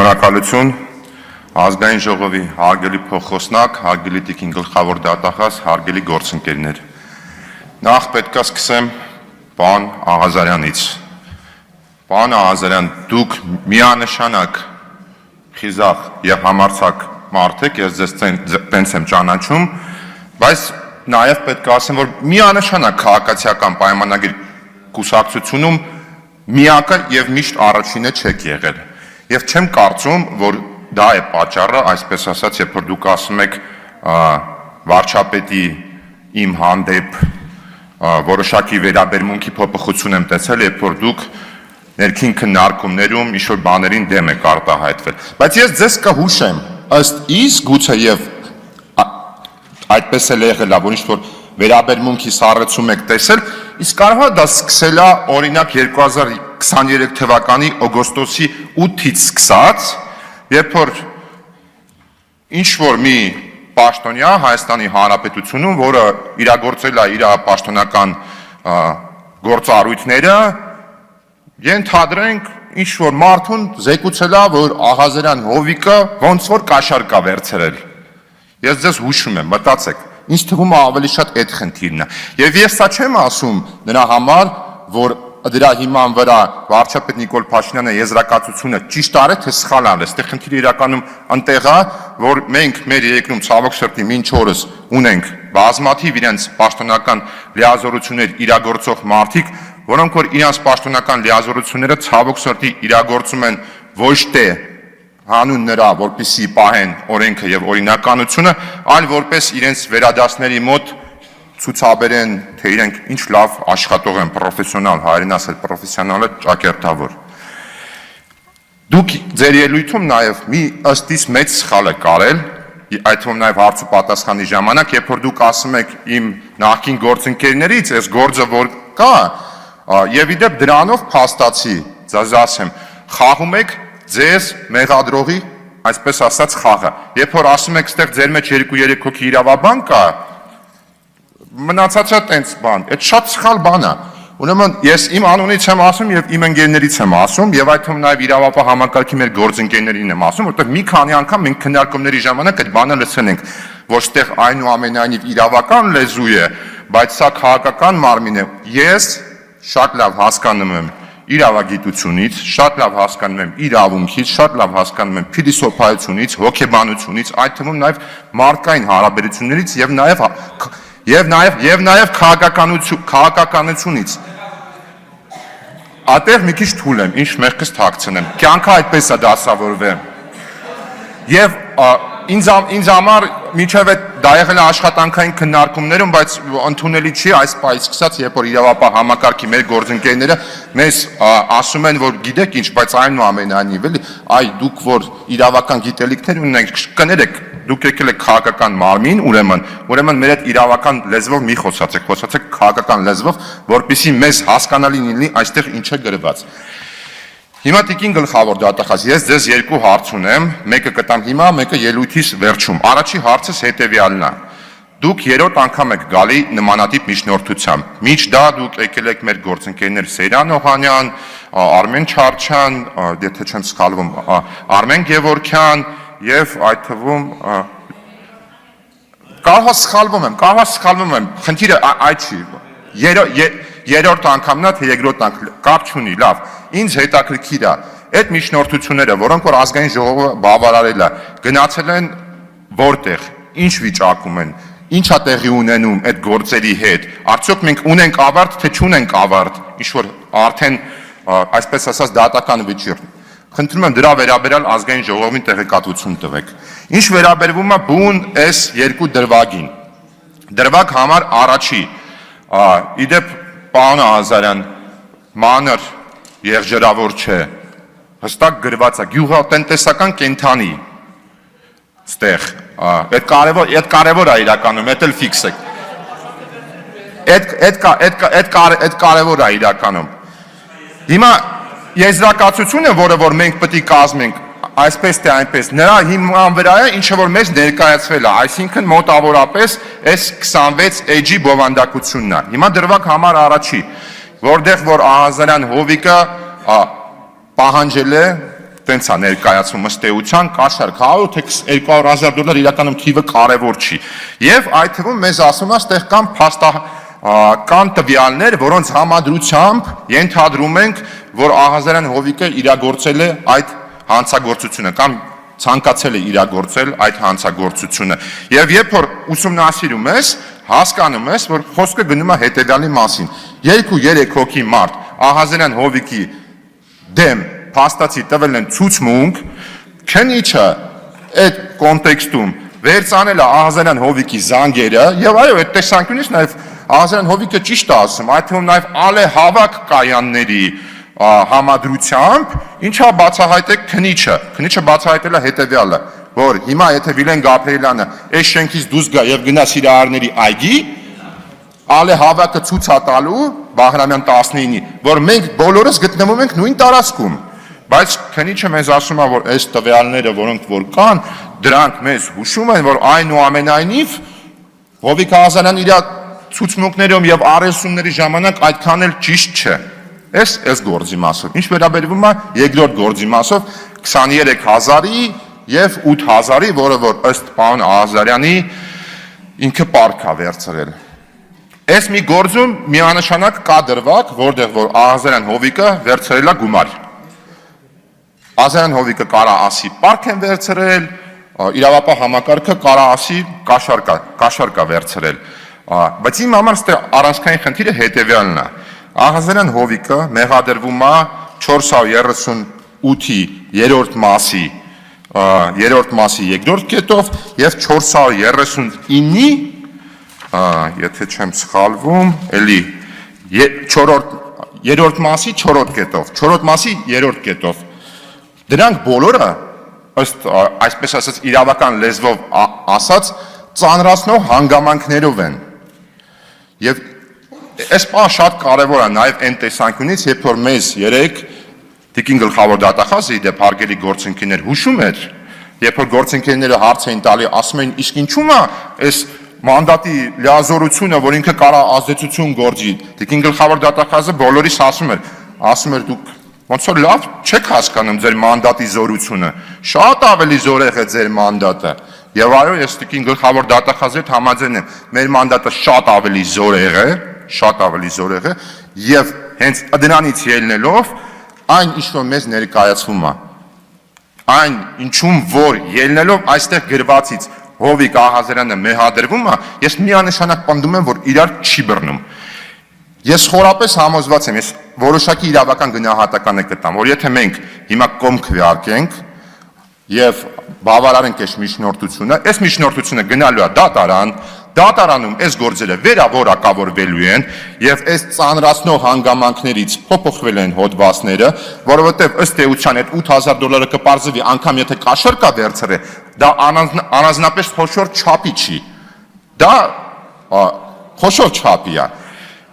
Շնորհակալություն ազգային ժողովի հարգելի փոխոսնակ, հարգելի տիկին գլխավոր դատախազ, հարգելի գործընկերներ։ Նախ պետք է սկսեմ պարոն Աղազարյանից։ Պարոն Աղազարյան, դուք միանշանակ խիզախ եւ համարձակ մարդ եք, ես ձեզ տենց եմ ճանաչում, բայց նաեւ պետք է ասեմ, որ միանշանակ քաղաքացիական պայմանագիր կուսակցությունում միակը եւ միշտ առաջինը չեք եղել։ Եվ չեմ կարծում, որ դա է պատճառը, այսպես ասած, երբ որ դուք ասում եք վարչապետի իմ հանդեպ որոշակի վերաբերմունքի փոփոխություն եմ տեսել, երբ որ դուք ներքին քննարկումներում ինչ-որ բաներին դեմ եք արտահայտվել։ Բայց ես ձեզ կհուշեմ, ըստ իս գուցե եւ այդպես էլ եղել է, որ ինչ-որ վերաբերմունքի սառեցում եք տեսել, իսկ կարող է դա սկսել է օրինակ 2023 թվականի օգոստոսի 8-ից սկսած, երբ որ ինչ-որ մի պաշտոնյա Հայաստանի Հանրապետությունում, որը իրագործել է իր պաշտոնական գործառույթները, ենթադրենք ինչ-որ մարդուն զեկուցել է, որ Աղազարյան Հովիկը ոնց որ կաշառք է վերցրել։ Ես ձեզ հուշում եմ, մտածեք, ինձ թվում է ավելի շատ այդ խնդիրն է։ Եվ ես սա չեմ ասում նրա համար, որ դրա հիման վրա վարչապետ Նիկոլ Փաշինյանը եզրակացությունը ճիշտ արել թե սխալ արել։ Այստեղ խնդիրը իրականում այնտեղ է, որ մենք մեր երկրում ցավոք սրտի մինչ օրս ունենք բազմաթիվ իրենց պաշտոնական լիազորություններ իրագործող մարդիկ, որոնք որ իրենց պաշտոնական լիազորությունները ցավոք սրտի իրագործում են ոչ թե հանուն նրա, որպեսզի պահեն օրենքը եւ օրինականությունը, այլ որպես իրենց վերադասների մոտ ցուցաբերեն, թե իրենք ինչ լավ աշխատող են, պրոֆեսիոնալ, հայերեն ասել պրոֆեսիոնալը ճակերտավոր։ Դուք ձեր ելույթում նաեւ մի ըստ իս մեծ սխալ եք արել, այդ թվում նաեւ հարց ու պատասխանի ժամանակ, երբ որ դուք ասում եք իմ նախկին գործընկերներից, այս գործը որ կա, եւ իդեպ դրանով փաստացի, ձեզ ասեմ, խաղում եք ձեզ մեղադրողի, այսպես ասած, խաղը։ Երբ որ ասում եք, ստեղ ձեր մեջ 2-3 հոգի իրավաբան կա, մնացածը տենց բան, այդ շատ սխալ բան է։ Ուրեմն ես իմ անունից եմ ասում եւ իմ ընկերներից եմ ասում եւ այդ թվում նաեւ իրավապահ համակարգի մեր գործընկերներին եմ ասում, որովհետեւ մի քանի անգամ մենք քննարկումների ժամանակ այդ բանը լսել ենք, որ ստեղ այնուամենայնիվ իրավական լեզու է, բայց սա քաղաքական մարմին է։ Ես շատ լավ հասկանում եմ իրավագիտությունից, շատ լավ հասկանում եմ իրավունքից, շատ լավ հասկանում եմ փիլիսոփայությունից, հոգեբանությունից, այդ թվում նաև մարդկային հարաբերություններից եւ նաև քաղաքականությունից։ Ատեղ մի քիչ թույլ եմ, ինչ մեղքս թաքցնեմ։ Կյանքը այդպես է դասավորվել։ Եվ ինձ համար միջև դա եղել է աշխատանքային քննարկումներում, բայց ընդունելի չի այս պահից սկսած, երբ որ իրավապահ համակարգի մեր գործընկերները մեզ ասում են, որ գիտեք ինչ, բայց այնուամենայնիվ էլի, այ դուք որ իրավական գիտելիքներ ունենք, կներեք, դուք եկել եք քաղաքական մարմին, ուրեմն մեր այդ իրավական լեզվով մի խոսացեք քաղաքական լեզվով, որպեսզի մեզ հասկանալի լինի այստեղ ինչ է գրված։ Հիմա տիկին գլխավոր դատախազ, ես ձեզ երկու հարց ունեմ, մեկը կտամ հիմա, մեկը ելույթիս վերջում։ Առաջի հարցս հետևյալն է։ Դուք երրորդ անգամ եք գալի նմանատիպ միջնորդությամբ։ Մինչ դա դուք եկել եք մեր գործընկերներ Սեյրան Օհանյան, Արմեն Չարչյան, եթե չեմ սխալվում, Արմեն Գևորգյան եւ այդ թվում կարող է սխալվում եմ, խնդիրը այդ չի։ Երրորդ անգամն է, թե երկրորդ անգամ, կապ չունի, լավ։ Ինձ հետաքրքիր է, այդ միջնորդությունները, որոնք որ ազգային ժողովը բավարարել է, գնացել են որտեղ, ինչ վիճակում են, ինչ է տեղի ունենում այդ գործերի հետ, արդյոք մենք ունենք ավարտ, թե չունենք ավարտ, ինչ որ արդեն, այսպես ասած, դատական վիճիռ։ Խնդրում եմ դրա վերաբերյալ ազգային ժողովին տեղեկատվություն տվեք։ Ինչ վերաբերվում է բուն այս երկու դրվագին։ Դրվագ համար առաջի, իդեպ պարոն Աղազարյան, մանր եղջերավոր չէ, հստակ գրված է, գյուղատնտեսական կենդանի, ստեղ, այդ կարևոր է իրականում, այդ էլ ֆիքս եք, այդ կարևոր է իրականում։ Հիմա եզրակացությունը, որը որ մենք պետք է կազմենք, այսպես թե այնպես, նրա հիման վրա է, ինչը որ մեզ ներկայացվել է, այսինքն մոտավորապես այս 26 էջի բովանդակությունն է։ Հիմա դրվագ համար առաջի, որտեղ որ Աղազարյան Հովիկը պահանջել է տենց է ներկայացում ըստ էության, կաշառք 100 թե 200,000 դոլար իրականում թիվը կարևոր չի։ Եվ այդ թվում մեզ ասում է, ստեղ կան տվյալներ, որոնց համադրությամբ ենթադրում ենք, որ Աղազարյան Հովիկը իրագործել է այդ հանցագործությունը կամ ցանկացել է իրագործել այդ հանցագործությունը։ Եվ երբ որ ուսումնասիրում ես, հասկանում ես, որ խոսքը գնում է հետևյալի մասին. 2-3 հոգի մարդ Աղազարյան Հովիկի դեմ փաստացի տվել են ցուցմունք, քննիչը այդ կոնտեքստում վերցանել է Աղազարյան Հովիկի զանգերը, եւ այո, այդ տեսանկյունից նաեւ Աղազարյան Հովիկը ճիշտ է ասում, այդ թվում նաեւ ալեհավաք կայանների համադրությամբ, ինչա բացահայտեք քննիչը բացահայտել է հետևյալը, որ հիմա եթե Վիլեն Գաբրիելյանը այս շենքից դուրս գա եւ գնա Սիրահարների այգի, ալեհավաքը ցույց է տալու Բաղրամյան 19-ի, որ մենք բոլորս գտնվում ենք նույն տարածքում, բայց քննիչը մեզ ասում է, որ այս տվյալները, որոնք որ կան, դրանք մեզ հուշում են, որ այնուամենայնիվ Հովիկ Աղազարյանը իր ցուցմունքներում եւ առեսումների ժամանակ այդքան էլ ճիշտ չէ։ Այս գործի մասով։ Ինչ վերաբերվում է երկրորդ գործի մասով 23,000-ի եւ 8,000-ի, որը որ ըստ պարոն Աղազարյանի ինքը պարկ է վերցրել։ Այս մի գործում միանշանակ կա դրվագ, որտեղ որ Աղազարյան Հովիկը վերցրել է գումար։ Աղազարյան Հովիկը կարա ասի պարկ են վերցրել, իրավապահ համակարգը կարա ասի կաշառք է վերցրել։ Բայց իմ համար ստե առանցքային խնդիրը հետևյալն է։ Աղազարյան Հովիկը մեղադրվում է 438-ի երրորդ մասի երկրորդ կետով եւ 439-ի, եթե չեմ սխալվում, էլի երրորդ մասի 4-րդ կետով։ Դրանք բոլորը ըստ այսպես ասած իրավական լեզվով ասած ծանրացնող հանգամանքներով են։ Եվ այս բանը շատ կարևոր է նաև այն տեսանկյունից, երբ որ մեզ երեք Տիկին գլխավոր դատախազի դեպ հարգելի գործընկերներ հուշում էր, երբ որ գործընկերները հարց էին տալի, ասում էին, իսկ ինչու՞ է այս մանդատի լիազորությունը, որ ինքը կարա ազդեցություն գործի, Տիկին գլխավոր դատախազը բոլորիս ասում էր դուք ոնց որ լավ չեք հասկանում ձեր մանդատի զորությունը, շատ ավելի զորեղ է ձեր մանդատը։ Եվ այո, ես Տիկին գլխավոր դատախազի հետ համաձայն եմ, մեր մանդատը շատ ավելի զորեղ է, եւ հենց դրանից ելնելով այն ինչ որ մեզ ներկայացվում է, այն ինչում որ ելնելով այստեղ գրվածից Հովիկ Աղազարյանը մեղադրվում է, ես միանշանակ պնդում եմ, որ իրար չի բռնում։ Ես խորապես համոզված եմ, ես որոշակի իրավական գնահատական կտամ, որ եթե մենք հիմա կողմ քվեարկենք եւ բավարարենք այս միջնորդությունը գնալու է դատարանում այս գործերը վերավորակավորվելու են եւ այս ծանրացնող հանգամանքներից փոփոխվել են հոդվածները, որովհետեւ ըստ էության այդ $8,000 կպարզվի անգամ եթե կաշառք է վերցրել, դա առանձնապես խոշոր չափի չի։ Դա խոշոր չափի է։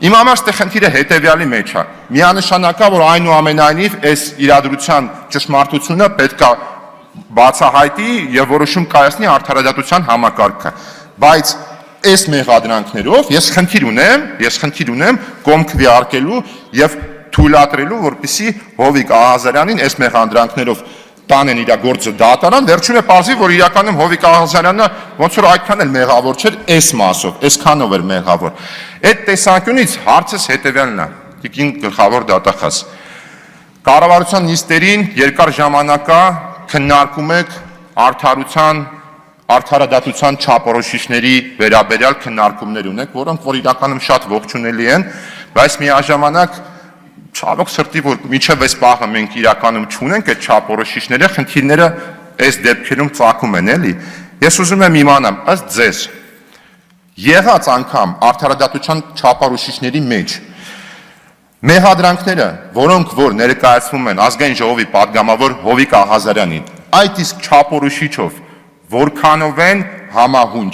Իմ համար ստե խնդիրը հետևյալի մեջ է։ Միանշանակ է, որ այնուամենայնիվ այս իրադրության ճշմարտությունը պետք է բացահայտի եւ որոշում կայացնի արդարադատության համակարգը։ Բայց այս մեղադրանքներով ես խնդիր ունեմ կողմ քվեարկելու եւ թույլատրելու, որպեսզի Հովիկ Աղազարյանին այս մեղադրանքներով տանեն իր գործը դատարան, վերջում է պարզվի, որ իրականում Հովիկ Աղազարյանը ոնց որ այդքան էլ մեղավոր չէր այս մասով, այսքանով էր մեղավոր։ Այդ տեսանկյունից հարցս հետևյալն է, Տիկին գլխավոր դատախազ։ Կառավարության նիստերին երկար ժամանակա քննարկում եք արդարադատության չափորոշիչների վերաբերյալ քննարկումներ ունեք, որոնք որ իրականում շատ ողջունելի են, բայց միաժամանակ ցավոք սրտի, որ միջև այս պահը մենք իրականում չունենք այդ չափորոշիչները, խնդիրները այս դեպքերում ծագում են, էլի։ Ես ուզում եմ իմանամ, ըստ ձեզ, եղած անգամ արդարադատության չափորոշիչների մեջ մեղադրանքները, որոնք որ ներկայացվում են ազգային ժողովի պատգամավոր Հովիկ Աղազարյանին, այդ իսկ չափորոշիչով որքանով են համահունչ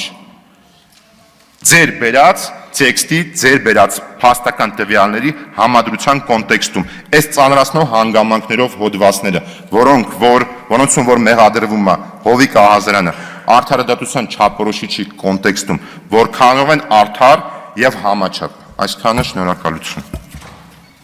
ձեր բերած տեքստի, ձեր բերած փաստական տվյալների համադրության կոնտեքստում, այս ծանրացնող հանգամանքներով հոդվածները, որոնցում որ մեղադրվում է Հովիկ Աղազարյանը, արդարադատության չափորոշիչի կոնտեքստում, որքանով են արդար եւ համաչափ։ Այսքանը, շնորհակալություն։